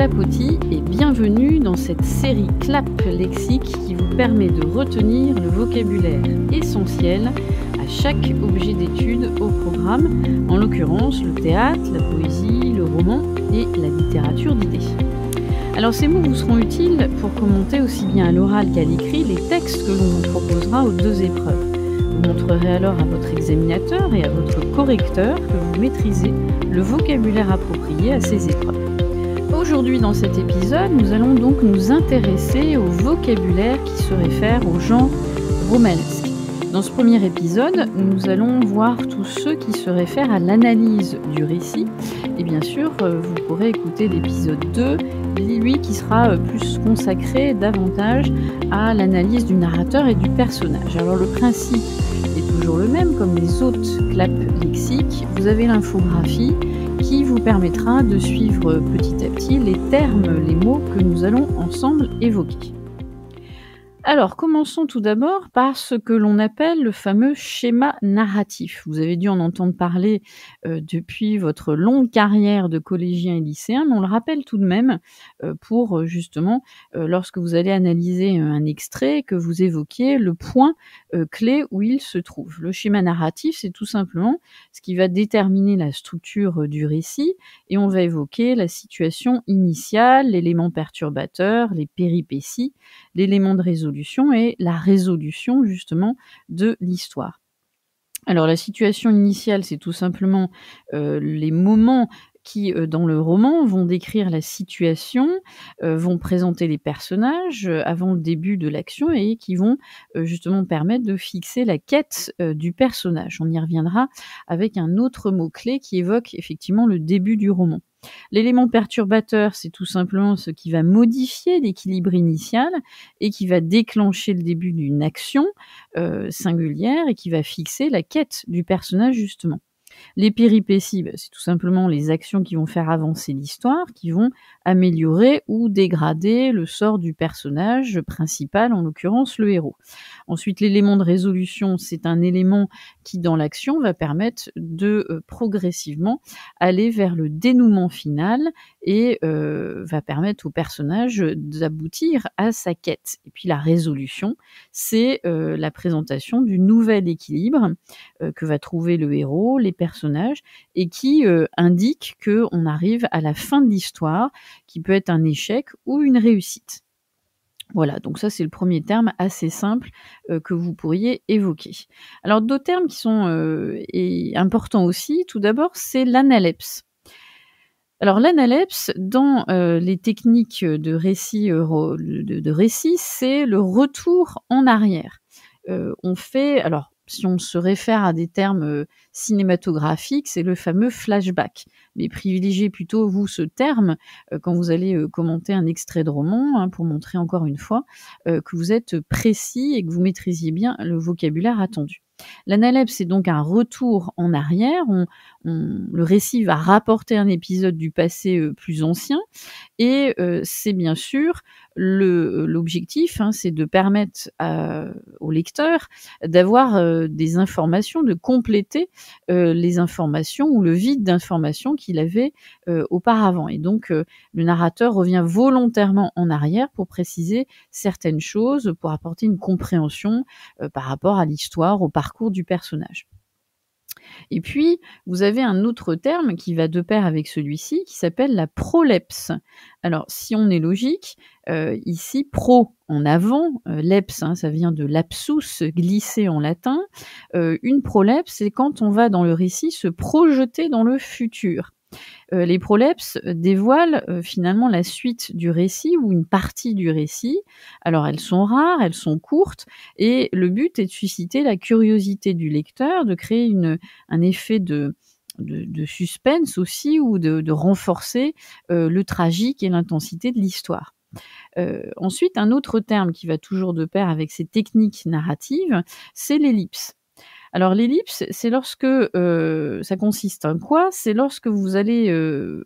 clapotis et bienvenue dans cette série Clap lexique qui vous permet de retenir le vocabulaire essentiel à chaque objet d'étude au programme, en l'occurrence le théâtre, la poésie, le roman et la littérature d'idées. Alors ces mots vous seront utiles pour commenter aussi bien à l'oral qu'à l'écrit les textes que l'on vous proposera aux deux épreuves. Vous montrerez alors à votre examinateur et à votre correcteur que vous maîtrisez le vocabulaire approprié à ces épreuves. Aujourd'hui, dans cet épisode, nous allons donc nous intéresser au vocabulaire qui se réfère au genre romanesque. Dans ce premier épisode, nous allons voir tous ceux qui se réfèrent à l'analyse du récit. Et bien sûr, vous pourrez écouter l'épisode 2, lui qui sera plus consacré davantage à l'analyse du narrateur et du personnage. Alors le principe est toujours le même, comme les autres claps lexiques. Vous avez l'infographie qui vous permettra de suivre petit à petit les termes, les mots que nous allons ensemble évoquer. Alors, commençons tout d'abord par ce que l'on appelle le fameux schéma narratif. Vous avez dû en entendre parler depuis votre longue carrière de collégien et lycéen, mais on le rappelle tout de même pour justement, lorsque vous allez analyser un extrait, que vous évoquiez le point clé où il se trouve. Le schéma narratif, c'est tout simplement ce qui va déterminer la structure du récit, et on va évoquer la situation initiale, l'élément perturbateur, les péripéties, l'élément de résolution et la résolution justement de l'histoire. Alors la situation initiale, c'est tout simplement les moments qui, dans le roman, vont décrire la situation, vont présenter les personnages avant le début de l'action et qui vont justement permettre de fixer la quête du personnage. On y reviendra avec un autre mot-clé qui évoque effectivement le début du roman. L'élément perturbateur, c'est tout simplement ce qui va modifier l'équilibre initial et qui va déclencher le début d'une action singulière et qui va fixer la quête du personnage justement. Les péripéties, c'est tout simplement les actions qui vont faire avancer l'histoire, qui vont améliorer ou dégrader le sort du personnage principal, en l'occurrence le héros. Ensuite, l'élément de résolution, c'est un élément qui, dans l'action, va permettre de progressivement aller vers le dénouement final et va permettre au personnage d'aboutir à sa quête. Et puis la résolution, c'est la présentation du nouvel équilibre que va trouver le héros, les personnages, et qui indique qu'on arrive à la fin de l'histoire, qui peut être un échec ou une réussite. Voilà, donc ça c'est le premier terme assez simple que vous pourriez évoquer. Alors d'autres termes qui sont importants aussi, tout d'abord c'est l'analepse. Alors l'analepse, dans les techniques de récit, c'est le retour en arrière. On fait, alors si on se réfère à des termes cinématographiques, c'est le fameux flashback. Mais privilégiez plutôt, vous, ce terme quand vous allez commenter un extrait de roman, pour montrer encore une fois que vous êtes précis et que vous maîtrisiez bien le vocabulaire attendu. L'analepse, c'est donc un retour en arrière. Le récit va rapporter un épisode du passé plus ancien et c'est bien sûr l'objectif, c'est de permettre au lecteur d'avoir des informations, de compléter les informations ou le vide d'informations qu'il avait auparavant. Et donc le narrateur revient volontairement en arrière pour préciser certaines choses, pour apporter une compréhension par rapport à l'histoire, au parcours du personnage. Et puis, vous avez un autre terme qui va de pair avec celui-ci, qui s'appelle la prolepse. Alors, si on est logique, ici, pro en avant, leps, ça vient de lapsus, glisser en latin. Une prolepse, c'est quand on va dans le récit se projeter dans le futur. Les prolepses dévoilent finalement la suite du récit ou une partie du récit. Alors elles sont rares, elles sont courtes et le but est de susciter la curiosité du lecteur, de créer un effet de suspense aussi ou de renforcer le tragique et l'intensité de l'histoire. Ensuite, un autre terme qui va toujours de pair avec ces techniques narratives, c'est l'ellipse. Alors l'ellipse, c'est lorsque ça consiste en quoi? C'est lorsque vous allez,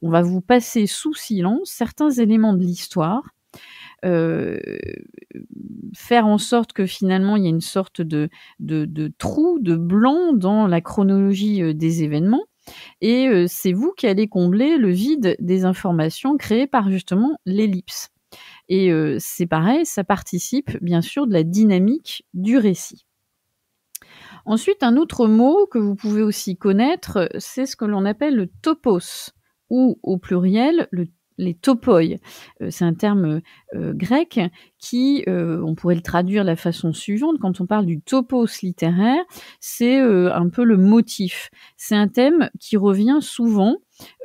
on va vous passer sous silence certains éléments de l'histoire, heu, faire en sorte que finalement il y a une sorte de trou, de blanc dans la chronologie des événements. et c'est vous qui allez combler le vide des informations créées par justement l'ellipse. Et c'est pareil, ça participe bien sûr de la dynamique du récit. Ensuite, un autre mot que vous pouvez aussi connaître, c'est ce que l'on appelle le topos ou au pluriel les topoi. C'est un terme, grec qui, on pourrait le traduire de la façon suivante. Quand on parle du topos littéraire, c'est, un peu le motif. C'est un thème qui revient souvent,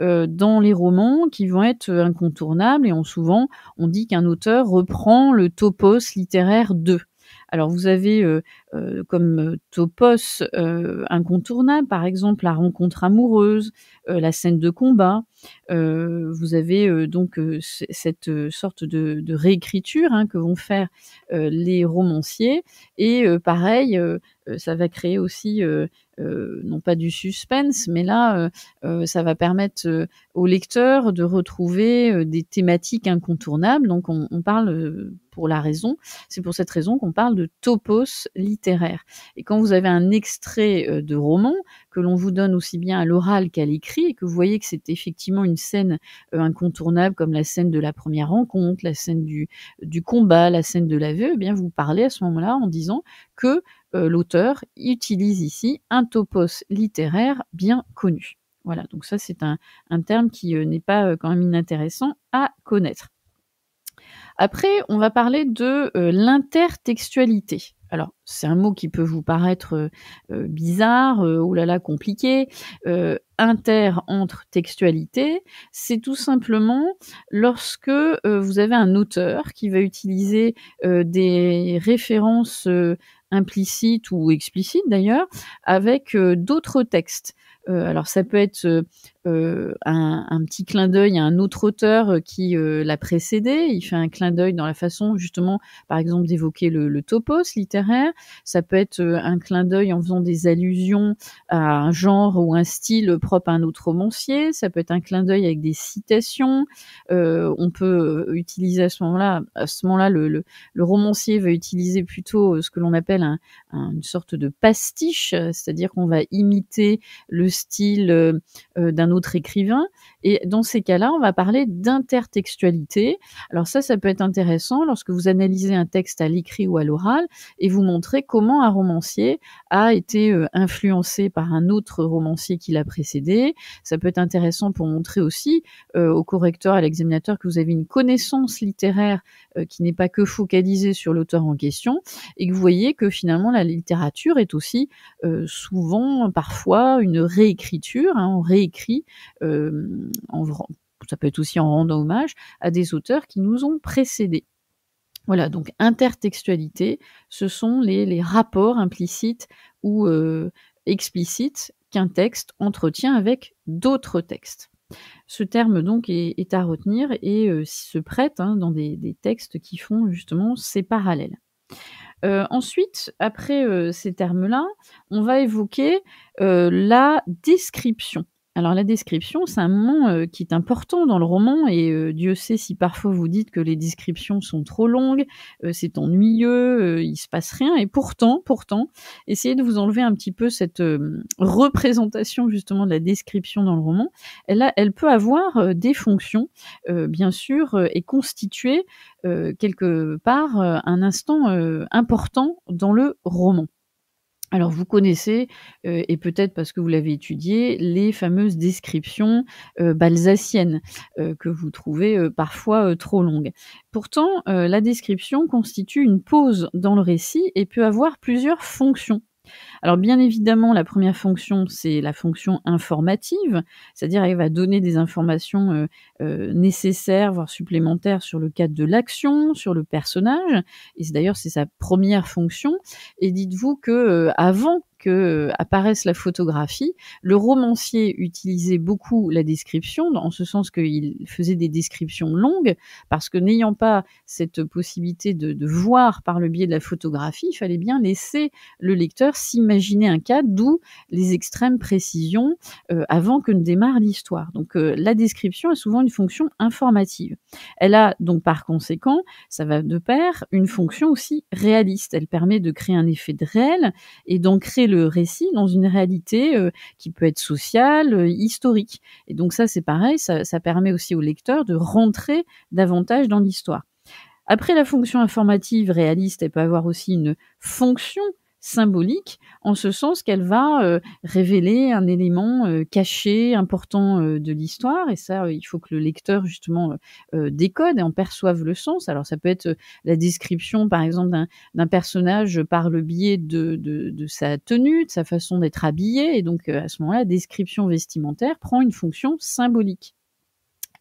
dans les romans qui vont être, incontournables et souvent on dit qu'un auteur reprend le topos littéraire de. Alors vous avez, comme, topos, incontournable, par exemple la rencontre amoureuse, la scène de combat. Vous avez, donc, cette, sorte de réécriture, hein, que vont faire, les romanciers et pareil, ça va créer aussi, non pas du suspense, mais là, ça va permettre, au lecteur de retrouver, des thématiques incontournables. Donc on parle, c'est pour cette raison qu'on parle de topos littéraire. Et quand vous avez un extrait, de roman que l'on vous donne aussi bien à l'oral qu'à l'écrit et que vous voyez que c'est effectivement une scène, incontournable comme la scène de la première rencontre, la scène du combat, la scène de l'aveu, eh bien vous parlez à ce moment-là en disant que, l'auteur utilise ici un topos littéraire bien connu. Voilà, donc ça c'est un terme qui, n'est pas, quand même inintéressant à connaître. Après, on va parler de, l'intertextualité. Alors, c'est un mot qui peut vous paraître, bizarre, oh là là, compliqué. Entre textualité, c'est tout simplement lorsque, vous avez un auteur qui va utiliser, des références, implicites ou explicites d'ailleurs, avec, d'autres textes. Alors ça peut être, un petit clin d'œil à un autre auteur, qui, l'a précédé. Il fait un clin d'œil dans la façon justement, par exemple, d'évoquer le topos littéraire. Ça peut être, un clin d'œil en faisant des allusions à un genre ou un style propre à un autre romancier. Ça peut être un clin d'œil avec des citations. On peut, utiliser à ce moment-là, le romancier va utiliser plutôt, ce que l'on appelle une sorte de pastiche, c'est-à-dire qu'on va imiter le style, d'un autre écrivain et dans ces cas-là, on va parler d'intertextualité. Alors ça peut être intéressant lorsque vous analysez un texte à l'écrit ou à l'oral et vous montrez comment un romancier a été, influencé par un autre romancier qui l'a précédé. Ça peut être intéressant pour montrer aussi, au correcteur, à l'examinateur que vous avez une connaissance littéraire, qui n'est pas que focalisée sur l'auteur en question et que vous voyez que finalement la littérature est aussi, souvent, parfois, une réécriture, hein. On réécrit, ça peut être aussi en rendant hommage à des auteurs qui nous ont précédés. Voilà, donc intertextualité, ce sont les rapports implicites ou, explicites qu'un texte entretient avec d'autres textes. Ce terme donc est à retenir et se prête, hein, dans des textes qui font justement ces parallèles. Ensuite, après, ces termes-là, on va évoquer, la description. Alors la description, c'est un moment, qui est important dans le roman et Dieu sait si parfois vous dites que les descriptions sont trop longues, c'est ennuyeux, il se passe rien et pourtant, essayez de vous enlever un petit peu cette, représentation justement de la description dans le roman. Elle peut avoir, des fonctions, bien sûr, et constituer, quelque part, un instant, important dans le roman. Alors vous connaissez, et peut-être parce que vous l'avez étudié, les fameuses descriptions, balsaciennes, que vous trouvez, parfois, trop longues. Pourtant, la description constitue une pause dans le récit et peut avoir plusieurs fonctions. Alors bien évidemment, la première fonction, c'est la fonction informative, c'est-à-dire elle va donner des informations, nécessaires, voire supplémentaires sur le cadre de l'action, sur le personnage et c'est sa première fonction et dites-vous que, avant que, apparaisse la photographie, le romancier utilisait beaucoup la description, en ce sens qu'il faisait des descriptions longues, parce que n'ayant pas cette possibilité de voir par le biais de la photographie, il fallait bien laisser le lecteur s'imaginer un cadre, d'où les extrêmes précisions, avant que ne démarre l'histoire. Donc la description a souvent une fonction informative. Elle a donc par conséquent, ça va de pair, une fonction aussi réaliste. Elle permet de créer un effet de réel et d'ancrer le le récit dans une réalité, qui peut être sociale, historique. Et donc ça, c'est pareil, ça permet aussi au lecteur de rentrer davantage dans l'histoire. Après la fonction informative réaliste, elle peut avoir aussi une fonction symbolique, en ce sens qu'elle va, révéler un élément, caché, important, de l'histoire, et ça, il faut que le lecteur justement, décode et en perçoive le sens. Alors ça peut être, la description par exemple d'un personnage par le biais de sa tenue, de sa façon d'être habillé, et donc, à ce moment-là, la description vestimentaire prend une fonction symbolique.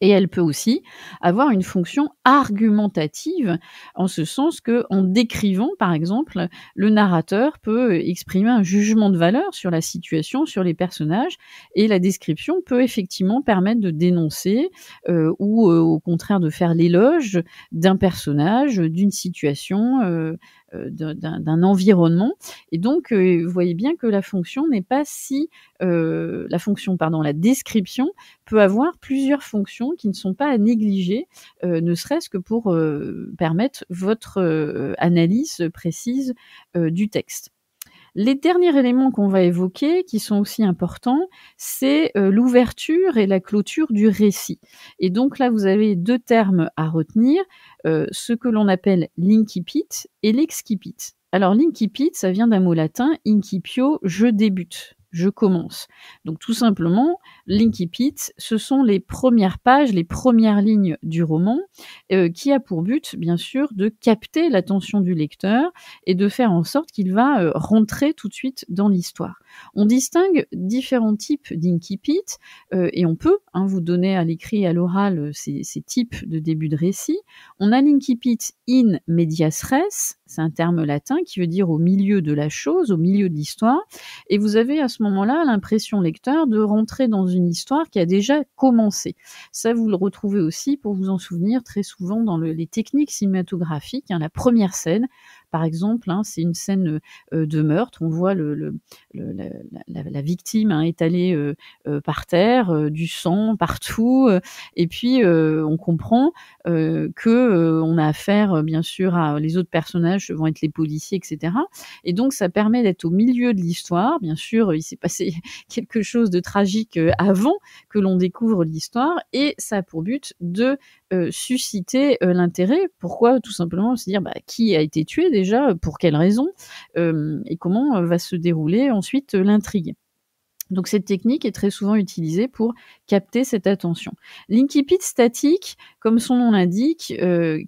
Et elle peut aussi avoir une fonction argumentative, en ce sens qu'en décrivant, par exemple, le narrateur peut exprimer un jugement de valeur sur la situation, sur les personnages, et la description peut effectivement permettre de dénoncer, ou au contraire de faire l'éloge d'un personnage, d'une situation, d'un environnement. Et donc, vous voyez bien que la fonction n'est pas si, la description peut avoir plusieurs fonctions qui ne sont pas à négliger, ne serait-ce que pour, permettre votre, analyse précise, du texte. Les derniers éléments qu'on va évoquer, qui sont aussi importants, c'est, l'ouverture et la clôture du récit. Et donc là, vous avez 2 termes à retenir, ce que l'on appelle l'incipit et l'excipit. Alors l'incipit, ça vient d'un mot latin, incipio, je débute, je commence. Donc tout simplement, l'incipit, ce sont les premières pages, les premières lignes du roman, qui a pour but, bien sûr, de capter l'attention du lecteur et de faire en sorte qu'il va, rentrer tout de suite dans l'histoire. On distingue différents types d'incipit, et on peut, vous donner à l'écrit et à l'oral, ces types de début de récit. On a l'incipit in medias res, c'est un terme latin qui veut dire au milieu de la chose, au milieu de l'histoire, et vous avez à ce moment-là l'impression, lecteur, de rentrer dans une histoire qui a déjà commencé. Ça, vous le retrouvez aussi, pour vous en souvenir, très souvent dans les techniques cinématographiques, la première scène, par exemple, c'est une scène, de meurtre. On voit la victime, étalée, par terre, du sang partout, et puis, on comprend, on a affaire, bien sûr, à les autres personnages vont être les policiers, et cetera, et donc ça permet d'être au milieu de l'histoire. Bien sûr, il s'est passé quelque chose de tragique, avant que l'on découvre l'histoire, et ça a pour but de, susciter, l'intérêt. Pourquoi? Tout simplement se dire, qui a été tué déjà? Pour quelle raison? Et comment, va se dérouler ensuite, l'intrigue? Donc cette technique est très souvent utilisée pour capter cette attention. L'incipit statique, comme son nom l'indique,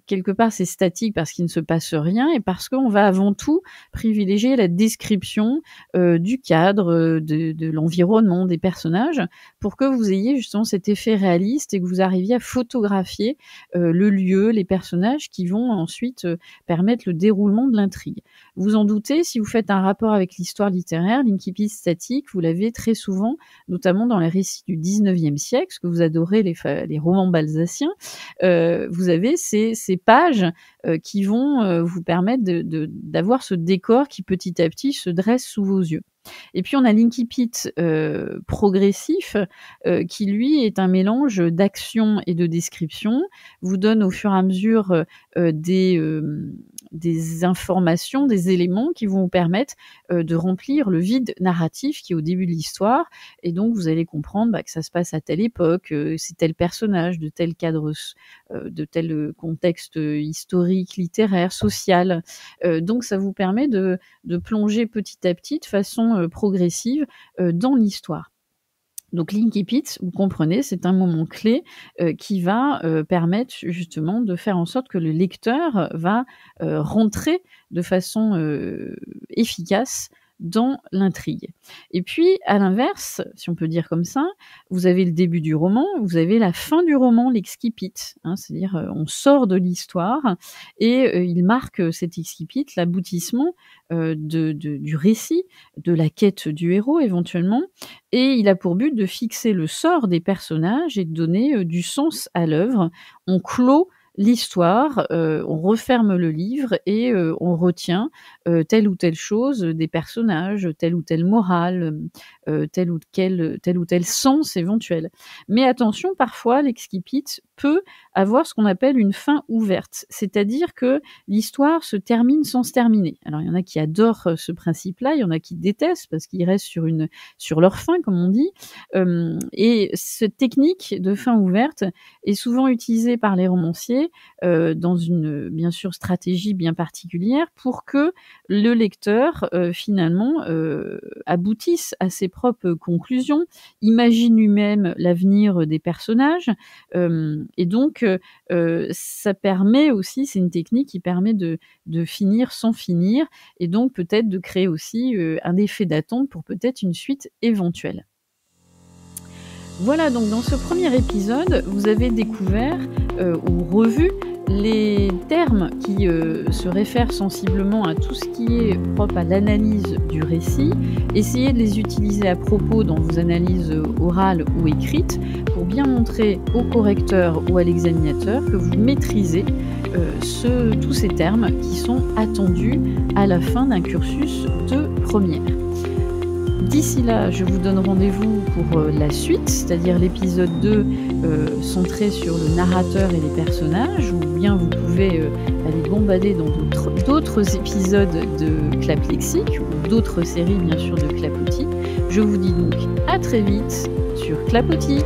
quelque part c'est statique parce qu'il ne se passe rien et parce qu'on va avant tout privilégier la description, du cadre, de l'environnement, des personnages, pour que vous ayez justement cet effet réaliste et que vous arriviez à photographier, le lieu, les personnages qui vont ensuite, permettre le déroulement de l'intrigue. Vous en doutez, si vous faites un rapport avec l'histoire littéraire, l'incipit statique, vous l'avez très souvent, notamment dans les récits du XIXe siècle, parce que vous adorez les romans balsaciens, vous avez ces pages, qui vont, vous permettre d'avoir ce décor qui petit à petit se dresse sous vos yeux. Et puis on a l'incipit, progressif, qui lui est un mélange d'action et de description, vous donne au fur et à mesure, des informations, des éléments qui vont vous permettre, de remplir le vide narratif qui est au début de l'histoire, et donc vous allez comprendre, que ça se passe à telle époque, c'est tel personnage, de tel cadre, de tel, contexte, historique, littéraire, social. Donc ça vous permet de plonger petit à petit, de façon, progressive, dans l'histoire. Donc l'incipit, vous comprenez, c'est un moment clé, qui va, permettre justement de faire en sorte que le lecteur va, rentrer de façon, efficace dans l'intrigue. Et puis à l'inverse, si on peut dire comme ça, vous avez le début du roman, vous avez la fin du roman, l'excipit, c'est-à-dire, on sort de l'histoire et il marque, cet excipit l'aboutissement, du récit, de la quête du héros éventuellement, et il a pour but de fixer le sort des personnages et de donner, du sens à l'œuvre. On clôt l'histoire, on referme le livre et on retient, telle ou telle chose des personnages, telle ou telle morale, tel ou tel sens éventuel. Mais attention, parfois l'exquipit peut avoir ce qu'on appelle une fin ouverte, c'est-à-dire que l'histoire se termine sans se terminer. Alors il y en a qui adorent ce principe-là, il y en a qui détestent parce qu'ils restent sur leur fin, comme on dit. Et cette technique de fin ouverte est souvent utilisée par les romanciers dans une, bien sûr, stratégie bien particulière pour que le lecteur, finalement, aboutisse à ses propres conclusions, imagine lui-même l'avenir des personnages, et donc ça permet aussi, c'est une technique qui permet de finir sans finir et donc peut-être de créer aussi, un effet d'attente pour peut-être une suite éventuelle. Voilà, donc dans ce premier épisode, vous avez découvert ou revu les termes qui se réfèrent sensiblement à tout ce qui est propre à l'analyse du récit. Essayez de les utiliser à propos dans vos analyses orales ou écrites pour bien montrer au correcteur ou à l'examinateur que vous maîtrisez tous ces termes qui sont attendus à la fin d'un cursus de première. D'ici là, je vous donne rendez-vous pour la suite, c'est-à-dire l'épisode 2 centré sur le narrateur et les personnages, ou bien vous pouvez aller bombarder dans d'autres épisodes de Clap Lexique, ou d'autres séries bien sûr de Clapotis. Je vous dis donc à très vite sur Clapotis.